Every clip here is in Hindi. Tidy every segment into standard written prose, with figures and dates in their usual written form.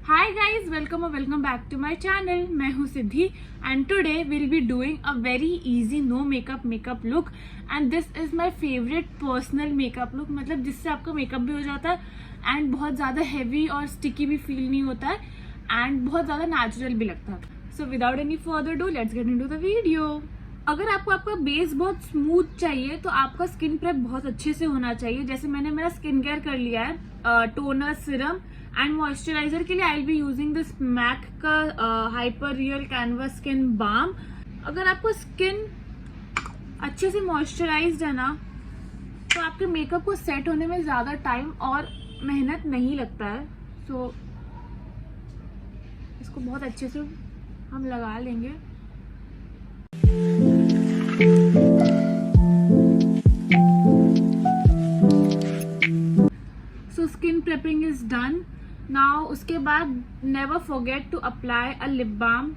Hi guys, welcome or welcome back to my channel. मैं हूँ सिद्धि and today we'll be doing a very easy no makeup look and this is my favorite personal makeup look. मतलब जिससे आपका मेकअप भी हो जाता है and बहुत ज़्यादा heavy और sticky भी feel नहीं होता है and बहुत ज़्यादा natural भी लगता है. So without any further ado, let's get into the video. अगर आपको आपका बेस बहुत स्मूथ चाहिए तो आपका स्किन प्रेप बहुत अच्छे से होना चाहिए. जैसे मैंने मेरा स्किन केयर कर लिया है, टोनर, सीरम एंड मॉइस्चराइजर के लिए I will be using this MAC का hyper real canvas skin balm. अगर आपको स्किन अच्छे से मॉइस्चराइज्ड है ना तो आपके मेकअप को सेट होने में ज्यादा टाइम और मेहनत नहीं लगता है. सो इसको बहुत अच्छे से हम लगा लेंगे. So skin prepping is done. Now उसके बाद never forget to apply a lip balm.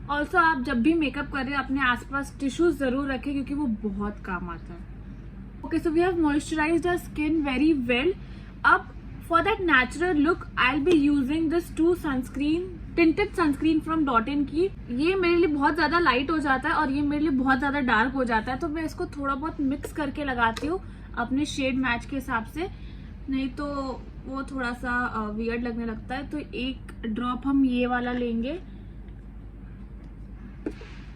Also आप जब भी मेकअप कर रहे हैं अपने आसपास टिश्यूज जरूर रखें क्योंकि वो बहुत काम आता है. Okay, so we have moisturized our skin very well. अब for that natural look I'll be using this two tinted sunscreen from Dot-In की. ये मेरे लिए बहुत ज्यादा लाइट हो जाता है और ये मेरे लिए बहुत ज्यादा डार्क हो जाता है तो मैं इसको थोड़ा बहुत मिक्स करके लगाती हूँ अपने शेड मैच के हिसाब से, नहीं तो वो थोड़ा सा वियर्ड लगने लगता है. तो एक ड्रॉप हम ये वाला लेंगे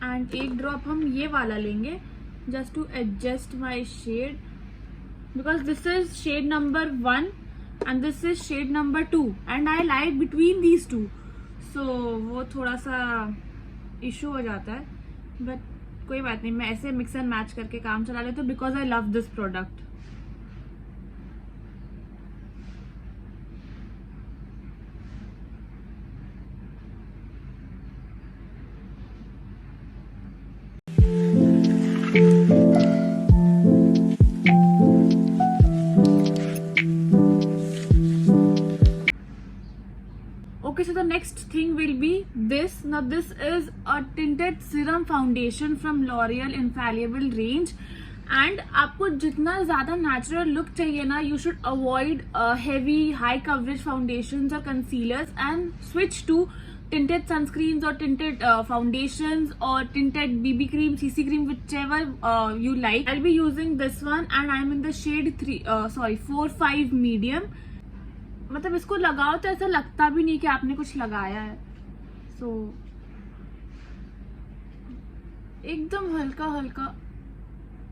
एंड एक ड्रॉप हम ये वाला लेंगे just to adjust my shade because this is shade number 1 and this is shade number 2 and I like between these two. So वो थोड़ा सा इशू हो जाता है बट कोई बात नहीं, मैं ऐसे मिक्स एंड मैच करके काम चला लेती हूँ because I love this product. Okay, so the next thing will be this. Now this is a tinted serum foundation from L'Oreal Infallible range and आपको जितना ज़्यादा natural look चाहिए ना, you should avoid heavy high coverage foundations or concealers and switch to tinted sunscreens or tinted foundations or tinted BB cream, CC cream, whichever you like. I'll be using this one and I'm in the shade 4-5 medium. मतलब इसको लगाओ तो ऐसा लगता भी नहीं कि आपने कुछ लगाया है. सो एकदम हल्का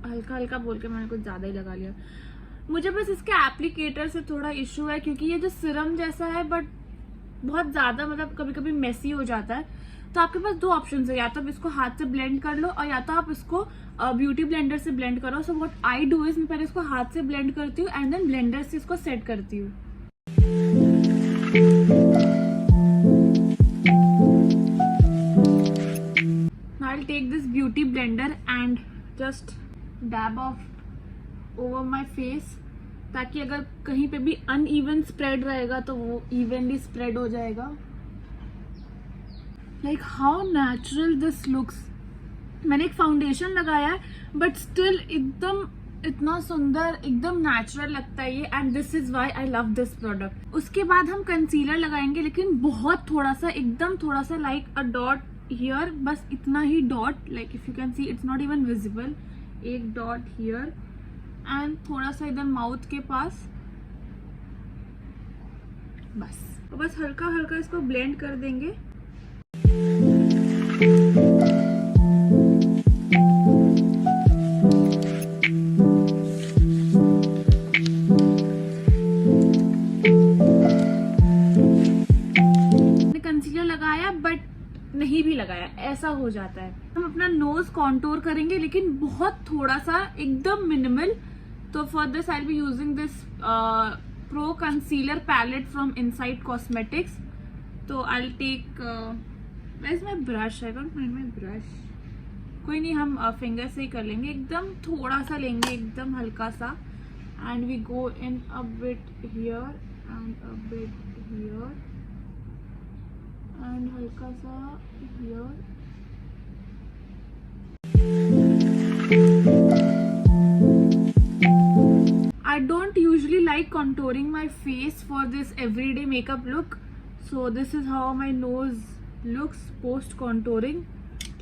हल्का बोल के मैंने कुछ ज्यादा ही लगा लिया. मुझे बस इसके एप्लीकेटर से थोड़ा इशू है क्योंकि ये जो सिरम जैसा है बट बहुत ज्यादा मतलब कभी कभी मेसी हो जाता है. तो आपके पास दो ऑप्शन है, या तो आप इसको हाथ से ब्लेंड कर लो और या तो आप इसको ब्यूटी ब्लेंडर से ब्लेंड करो. So what I do is मैं पहले इसको हाथ से ब्लेंड करती हूँ एंड देन ब्लेंडर से इसको सेट करती हूँ. Now I'll take this beauty blender and just dab off over my face ताकि अगर कहीं पे भी uneven spread रहेगा तो वो evenly spread हो जाएगा. Like how natural this looks. मैंने एक फाउंडेशन लगाया है बट स्टिल एकदम इतना सुंदर एकदम नेचुरल लगता है ये and this is why I love this product. उसके बाद हम कंसीलर लगाएंगे लेकिन बहुत थोड़ा सा, एकदम थोड़ा सा, लाइक अ डॉट हियर, बस इतना ही dot. Like if you can see it's not even visible. एक डॉट हियर एंड थोड़ा सा इधर माउथ के पास, बस हल्का इसको ब्लेंड कर देंगे. बट नहीं भी लगाया, ऐसा हो जाता है. हम अपना नोज कॉन्टोर करेंगे लेकिन बहुत थोड़ा सा, एकदम मिनिमल. तो for this I will be using this pro concealer palette from Insight Cosmetics. तो I will take where is my brush. I don't find my brush. कोई नहीं, हम फिंगर से ही कर लेंगे. एकदम थोड़ा सा लेंगे, एकदम हल्का सा, and we go in a bit here and a bit here and हल्का सा here. I don't usually like contouring my face for this everyday makeup look. So this is how my nose looks post contouring.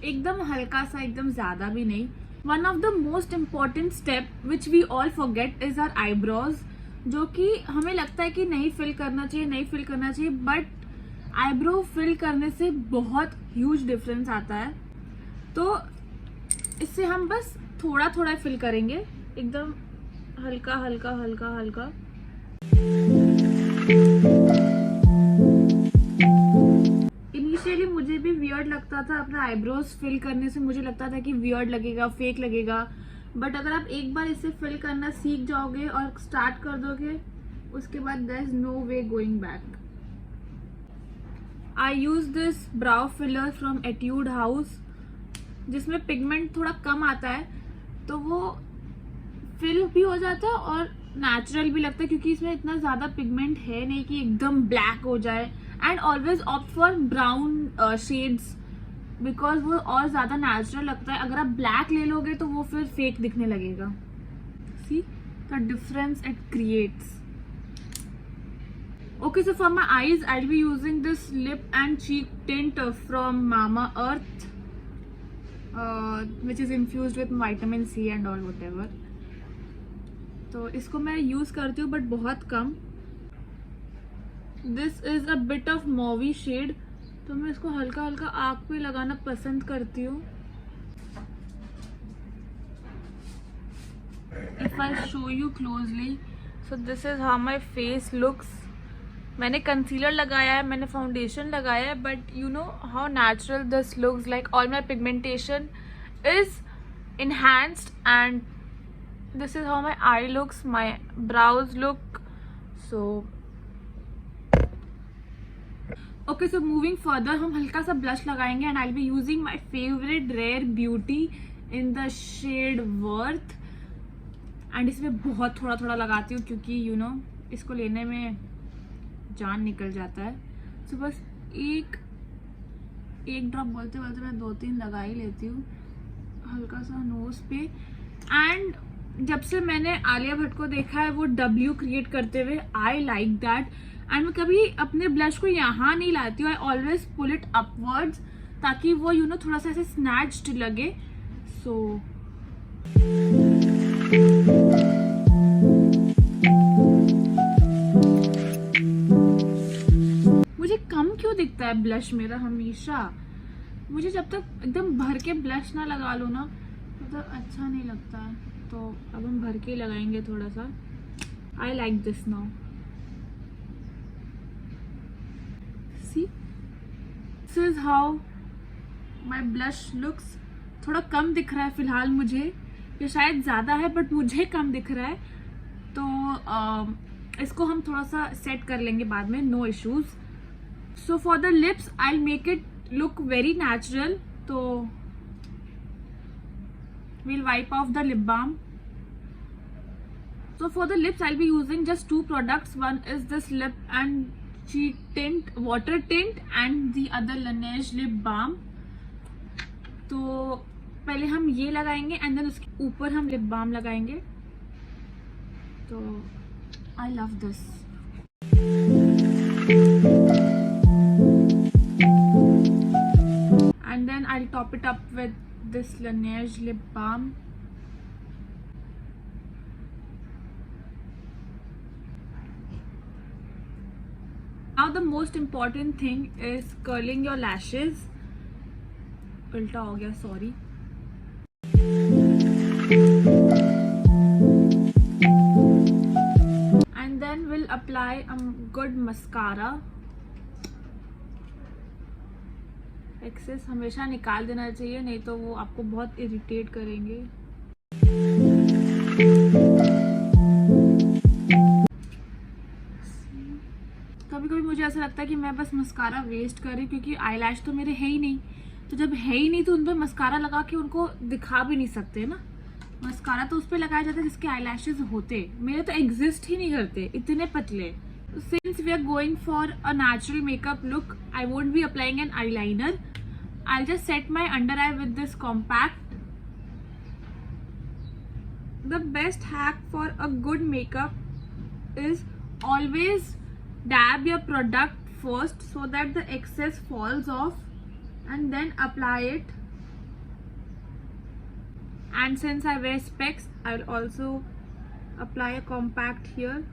एकदम हल्का सा, एकदम ज़्यादा भी नहीं. One of the most important step which we all forget is our eyebrows, जो कि हमें लगता है कि नहीं फिल करना चाहिए, बट आईब्रो फिल करने से बहुत ह्यूज डिफरेंस आता है. तो इससे हम बस थोड़ा थोड़ा फिल करेंगे, एकदम हल्का हल्का हल्का हल्का. इनिशियली मुझे भी वियर्ड लगता था अपना आईब्रोज फिल करने से. मुझे लगता था कि वियर्ड लगेगा, फेक लगेगा, बट अगर आप एक बार इसे फिल करना सीख जाओगे और स्टार्ट कर दोगे, उसके बाद there is no way going back. I use this brow filler from Etude House, जिसमें पिगमेंट थोड़ा कम आता है, तो वो फिल भी हो जाता है और नेचुरल भी लगता है, क्योंकि इसमें इतना ज़्यादा पिगमेंट है नहीं कि एकदम ब्लैक हो जाए. And always opt for brown shades, because वो और ज़्यादा नेचुरल लगता है. अगर आप ब्लैक ले लोगे तो वो फिर फेक दिखने लगेगा. See the difference it creates. Okay, so for my eyes I will be using this lip and cheek tint from Mamaearth, which is infused with vitamin C and all whatever. तो इसको मैं यूज करती हूँ बट बहुत कम. This is a bit of mauvy shade, तो मैं इसको हल्का हल्का आँख पे लगाना पसंद करती हूँ. If I show you closely, so this is how my face looks. मैंने कंसीलर लगाया है, मैंने फाउंडेशन लगाया है, but you know how natural this looks like. All my pigmentation is enhanced and this is how my eye looks, my brows look. So okay, so moving further, हम हल्का सा ब्लश लगाएंगे and I'll be using my favorite Rare Beauty in the shade Worth. and इसमें बहुत थोड़ा थोड़ा लगाती हूँ, क्योंकि you know इसको लेने में जान निकल जाता है. so बस एक ड्रॉप बोलते बोलते मैं 2-3 लगा ही लेती हूँ हल्का सा नोज पे. एंड जब से मैंने आलिया भट्ट को देखा है वो W क्रिएट करते हुए, आई लाइक दैट. एंड मैं कभी अपने ब्लश को यहाँ नहीं लाती हूँ, I always pull it upwards, ताकि वो यू नो थोड़ा सा ऐसे स्नैच्ड लगे. सो मुझे कम क्यों दिखता है ब्लश मेरा हमेशा. मुझे जब तक एकदम भर के ब्लश ना लगा लो ना, मतलब अच्छा नहीं लगता है. तो अब हम भर के लगाएंगे थोड़ा सा. I like this now. See, this is how my blush looks. थोड़ा कम दिख रहा है फिलहाल मुझे, ये शायद ज़्यादा है बट मुझे कम दिख रहा है. तो इसको हम थोड़ा सा सेट कर लेंगे बाद में, no issues. So for the lips I make it look very natural, so we'll wipe off the lip balm. So for the lips I'll be using just 2 products. One is this lip and cheek tint, water tint, and the other Laneige lip balm. तो पहले हम ये लगाएंगे एंड देन उसके ऊपर हम लिप बाम लगाएंगे. तो आई love this. And then I'll top it up with this Laneige lip balm. Now the most important thing is curling your lashes. उल्टा हो गया, sorry. And then we'll apply a good mascara. Excess हमेशा निकाल देना चाहिए, नहीं तो वो आपको बहुत इरिटेट करेंगे. कभी कभी मुझे ऐसा लगता है कि मैं बस मस्कारा वेस्ट कर रही हूँ, क्योंकि आईलैश तो मेरे है ही नहीं. तो जब है ही नहीं तो उन पर मस्कारा लगा के उनको दिखा भी नहीं सकते ना. मस्कारा तो उस पर लगाया जाता है जिसके आईलैशेस होते, मेरे तो एग्जिस्ट ही नहीं करते, इतने पतले. Since we are going for a natural makeup look, I won't be applying an eyeliner. I'll just set my under eye with this compact. the best hack for a good makeup is always dab your product first so that the excess falls off and then apply it. And since I wear specs, I'll also apply a compact here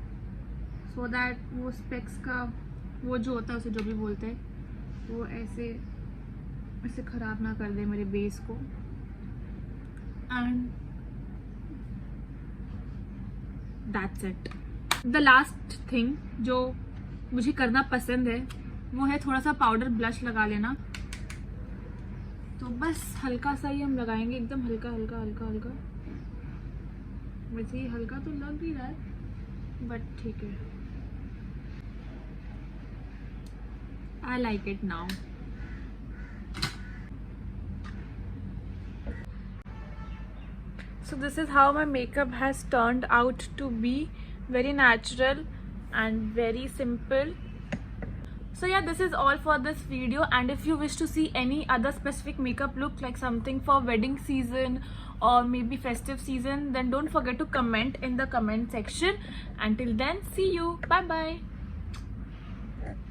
so that वो specs का वो जो होता है उसे जो भी बोलते हैं वो ऐसे खराब ना कर दे मेरे बेस को. And that's it. The last thing जो मुझे करना पसंद है वो है थोड़ा सा पाउडर ब्लश लगा लेना. तो बस हल्का सा ही हम लगाएंगे, एकदम हल्का हल्का हल्का हल्का. वैसे ही हल्का तो लग ही रहा है बट ठीक है. I like it now. So this is how my makeup has turned out to be. Very natural and very simple. So yeah, this is all for this video, and if you wish to see any other specific makeup look like something for wedding season or maybe festive season, then don't forget to comment in the comment section. Until then, see you. Bye bye.